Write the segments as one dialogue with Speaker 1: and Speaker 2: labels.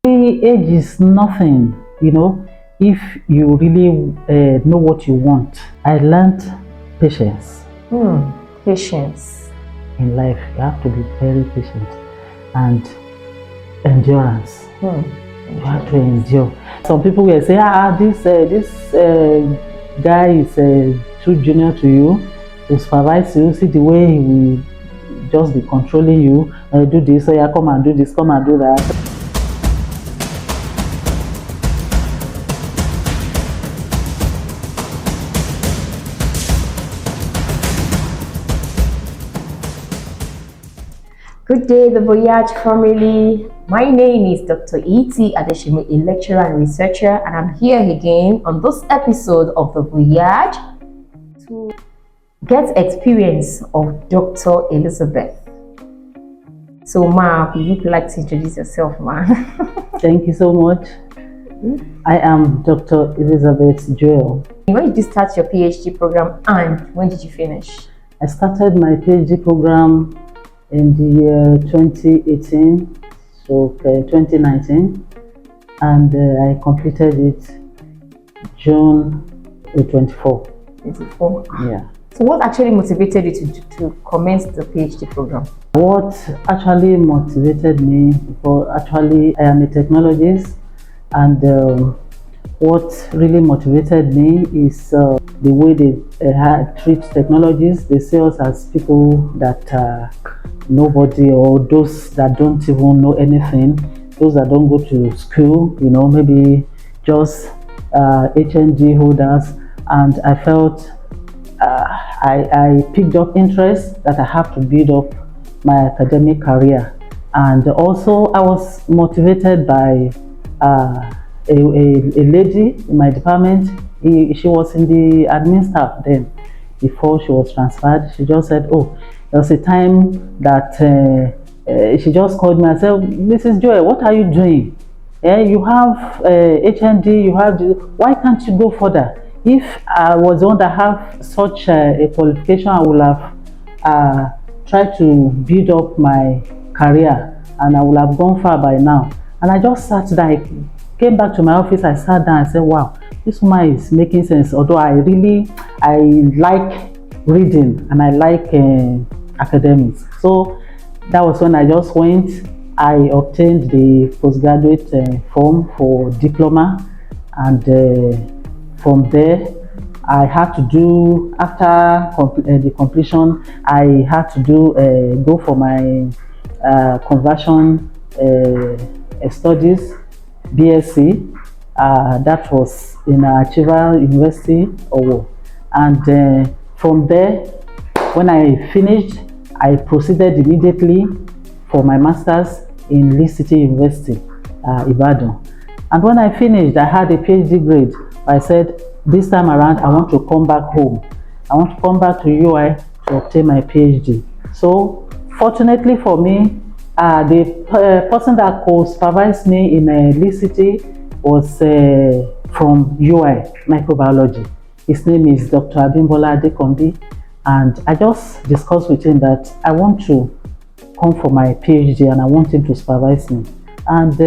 Speaker 1: Age is nothing, if you really know what you want. I learned patience.
Speaker 2: Patience.
Speaker 1: In life, you have to be very patient, and endurance. You have to endure. Some people will say, this guy is too junior to you, to supervise you. See the way he will just be controlling you. Do this, so yeah, come and do this, come and do that.
Speaker 2: Good day, the Voyage family. My name is Dr. E.T. Adeshime, a lecturer and researcher, and I'm here again on this episode of the Voyage to get experience of Dr. Elizabeth. So, Ma, would you like to introduce yourself, Ma?
Speaker 1: Thank you so much. I am Dr. Elizabeth Joel.
Speaker 2: When did you start your PhD program and when did you finish?
Speaker 1: I started my PhD program in the year 2018, so 2019, and I completed it June 24.
Speaker 2: 24?
Speaker 1: Yeah.
Speaker 2: So what actually motivated you to commence the PhD program?
Speaker 1: What actually motivated me, because actually I am a technologist, and what really motivated me is the way they treat technologies. They see us as people that nobody, or those that don't even know anything, those that don't go to school, maybe just HND holders. And I felt I picked up interest that I have to build up my academic career. And also I was motivated by a lady in my department. She was in the admin staff then. Before she was transferred, she just said, oh, there was a time that she just called me and said, Mrs. Joy, what are you doing? You have HND, you have, why can't you go further? If I was the one that have such a qualification, I would have tried to build up my career, and I would have gone far by now. And I just sat there. I came back to my office, I sat down and said, wow, this woman is making sense. Although I like reading and I like academics. So that was when I just went. I obtained the postgraduate form for diploma, and from there I had to do, after the completion, I had to do go for my conversion studies, BSc. That was in Achieva University, Owo. And from there, when I finished, I proceeded immediately for my master's in Lee City University, Ibadan. And when I finished, I had a PhD grade. I said, this time around, I want to come back home. I want to come back to UI to obtain my PhD. So, fortunately for me, the person that co-supervised me in Lee City was from UI, microbiology. His name is Dr. Abimbola Adekombi, and I just discussed with him that I want to come for my PhD and I want him to supervise me. And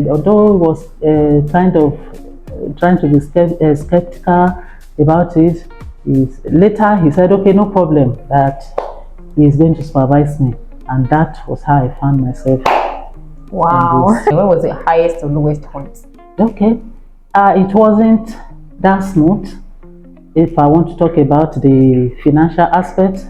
Speaker 1: although he was kind of trying to be skeptical about it, later he said, okay, no problem, that he is going to supervise me. And that was how I found myself.
Speaker 2: Wow. When was the highest or lowest point?
Speaker 1: Okay. It wasn't that smooth. If I want to talk about the financial aspect,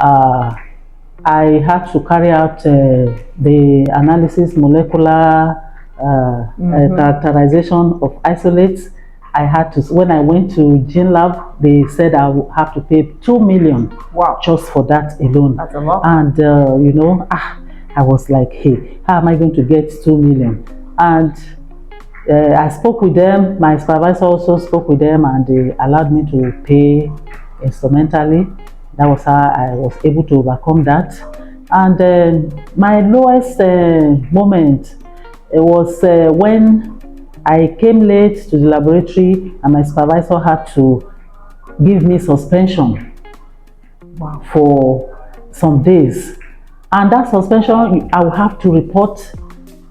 Speaker 1: I had to carry out the analysis, molecular characterization of isolates. I had to, when I went to Gene Lab, they said I would have to pay 2 million.
Speaker 2: Wow.
Speaker 1: Just for that alone.
Speaker 2: That's a lot.
Speaker 1: And I was like, hey, how am I going to get 2 million? And I spoke with them. My supervisor also spoke with them, and they allowed me to pay instrumentally. That was how I was able to overcome that. And my lowest moment was when I came late to the laboratory, and my supervisor had to give me suspension.
Speaker 2: Wow.
Speaker 1: For some days. And that suspension, I will have to report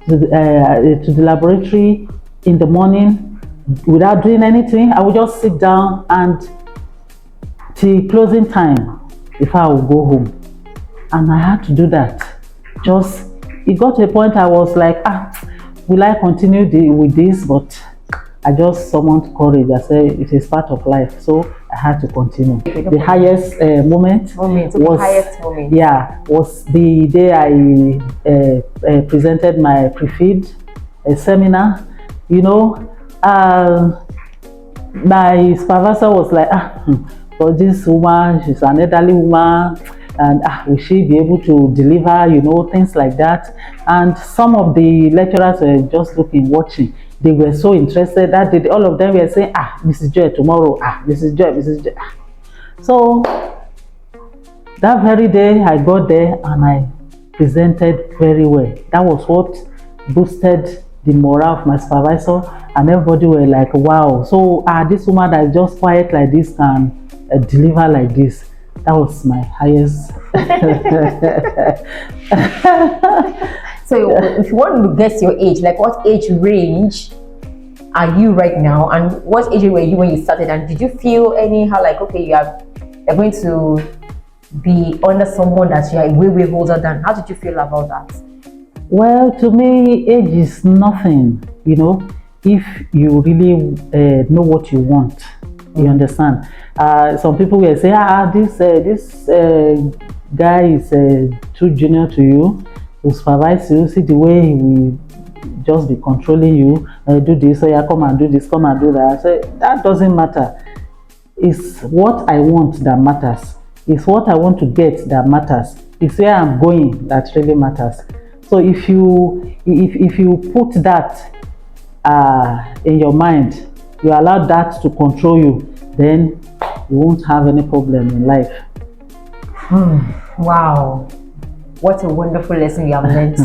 Speaker 1: to the laboratory in the morning without doing anything. I would just sit down and till closing time before I would go home. And I had to do that. Just, it got to a point I was like, will I continue with this? But I just summoned courage. I said it is part of life, so I had to continue. The highest moment was yeah, was the day I presented my pre-feed seminar. You know, my supervisor was like, but this woman, she's an elderly woman, and will she be able to deliver, you know, things like that. And some of the lecturers were just looking, watching. They were so interested that all of them were saying, Mrs. Joy, tomorrow, Mrs. Joy, Mrs. Joy. So that very day I got there and I presented very well. That was what boosted the morale of my supervisor, and everybody were like, wow, so this woman that is just quiet like this can deliver like this. That was my highest.
Speaker 2: So if you want to guess your age, like what age range are you right now, and what age were you when you started, and did you feel anyhow like, okay, you're going to be under someone that you are way older than? How did you feel about that?
Speaker 1: Well, to me, age is nothing, you know, if you really know what you want. You understand? Some people will say, this guy is too junior to you, to supervise you. See the way he will just be controlling you. Do this, so yeah, come and do this, come and do that. So that doesn't matter. It's what I want that matters. It's what I want to get that matters. It's where I'm going that really matters. So if you put that in your mind, you allow that to control you, then you won't have any problem in life.
Speaker 2: Wow, what a wonderful lesson you have learned.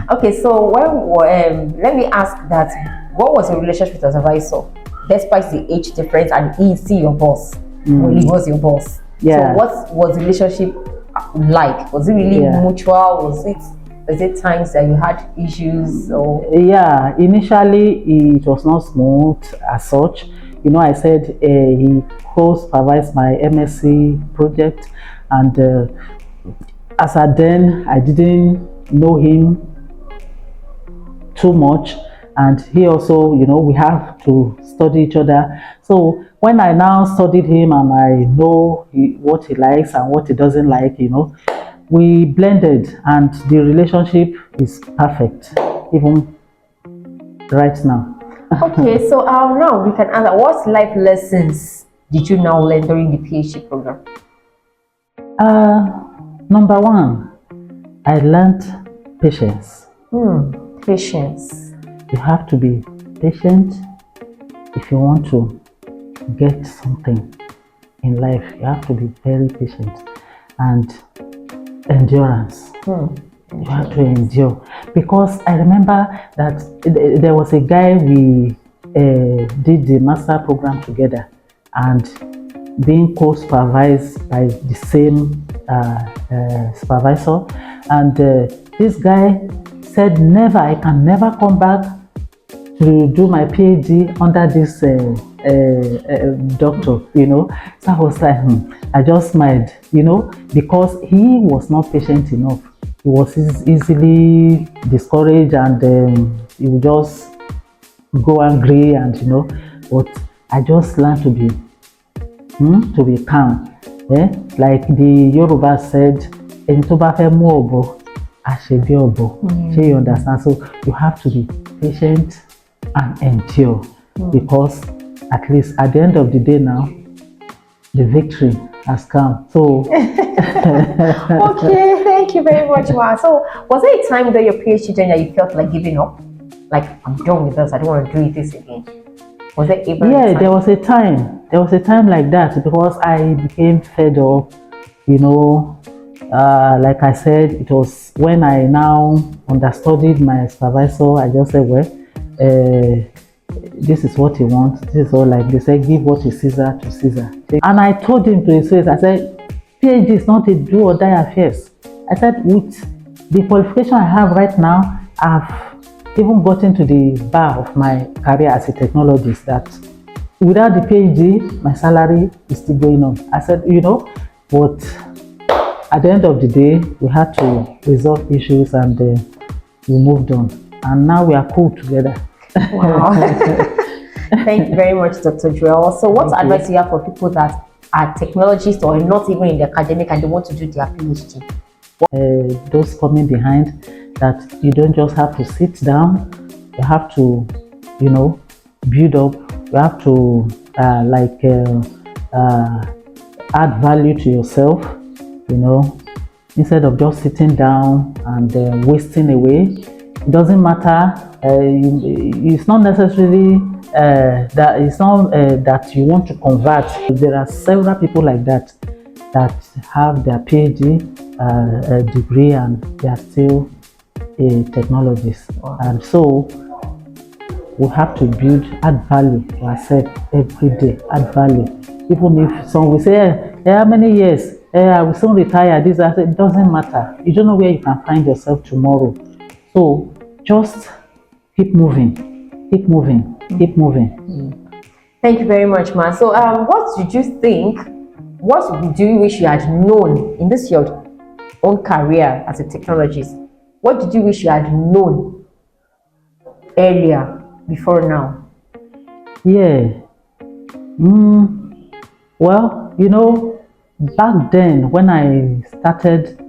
Speaker 2: Okay, so let me ask that, what was your relationship with your supervisor, despite the age difference, and he's still your boss? Well, he was your boss.
Speaker 1: Yeah.
Speaker 2: So what was the relationship like? Was it really mutual? Was it times that you had issues? Or?
Speaker 1: Yeah, initially it was not smooth as such. You know, I said he co-supervised my MSc project, and as at then I didn't know him too much, and he also, you know, we have to study each other. So when I now studied him and I know what he likes and what he doesn't like, you know, we blended, and the relationship is perfect even right now.
Speaker 2: Okay, so now we can answer, what life lessons did you now learn during the PhD program?
Speaker 1: Number one, I learned patience.
Speaker 2: Patience.
Speaker 1: You have to be patient if you want to get something in life. You have to be very patient, and endurance. You have to endure, because I remember that there was a guy we did the master program together, and being co-supervised by the same supervisor, and this guy said, I can never come back to do my PhD under this doctor, you know. So I was like, I just smiled, you know, because he was not patient enough. He was easily discouraged, and he would just go angry, and you know. But I just learned to be calm. Like the Yoruba said, "Ento ba fe mu obo, ashebi obo." You understand? So you have to be patient and endure, because at least at the end of the day now, the victory has come. So
Speaker 2: okay, thank you very much, Ma. So was there a time during your PhD journey that you felt like giving up? Like, I'm done with this, I don't want to do this again. Was there ever a time?
Speaker 1: There was a time. There was a time like that, because I became fed up, you know. Like I said, it was when I now understudied my supervisor. I just said, well, this is what he wants. This is all, like they said, give what is Caesar to Caesar. And I told him to his face, I said, PhD is not a do or die affair. I said, with the qualification I have right now, I've even gotten to the bar of my career as a technologist that without the PhD, my salary is still going on. I said, but at the end of the day, we had to resolve issues and we moved on. And now we are cool together.
Speaker 2: Wow. Thank you very much, Dr. Joel. So what advice do you have for people that are technologists or not even in the academic and they want to do their PhD?
Speaker 1: Those coming behind, that you don't just have to sit down, you have to, build up, you have to add value to yourself, instead of just sitting down and wasting away. It doesn't matter, it's not necessarily that you want to convert. There are several people like that have their PhD degree and they are still a technologist.
Speaker 2: Wow.
Speaker 1: And so we have to add value to ourselves every day, add value. Even if some will say, how many years? I will soon retire. It doesn't matter. You don't know where you can find yourself tomorrow. So just keep moving, keep moving, keep moving.
Speaker 2: Thank you very much, Ma. So what did you think? What do you wish you had known in this your own career as a technologist? What did you wish you had known earlier before now?
Speaker 1: Yeah. Well, back then when I started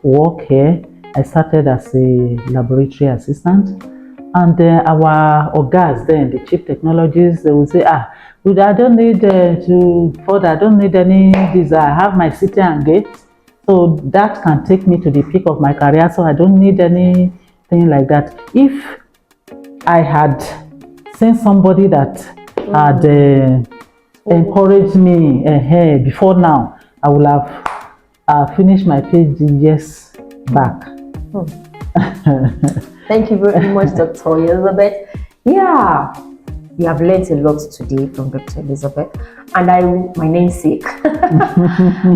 Speaker 1: work here, I started as a laboratory assistant, and our ogas then, the chief technologists, they would say, I don't need to further, I don't need any this, I have my city and gate, so that can take me to the peak of my career, so I don't need anything like that. If I had seen somebody that had encouraged me before now, I would have finished my PhD years back.
Speaker 2: Thank you very much, Dr. Elizabeth. Yeah, we have learned a lot today from Dr. Elizabeth, and my namesake.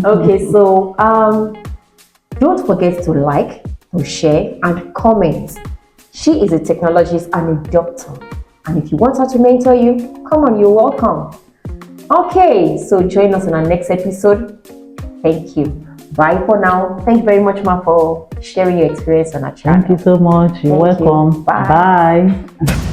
Speaker 2: Okay, so don't forget to like, to share, and comment. She is a technologist and a doctor, and if you want her to mentor you, come on, you're welcome. Okay, so join us in our next episode. Thank you. Bye for now. Thank you very much, Ma, for sharing your experience on our channel.
Speaker 1: Thank you so much. You're welcome.
Speaker 2: Bye.
Speaker 1: Bye.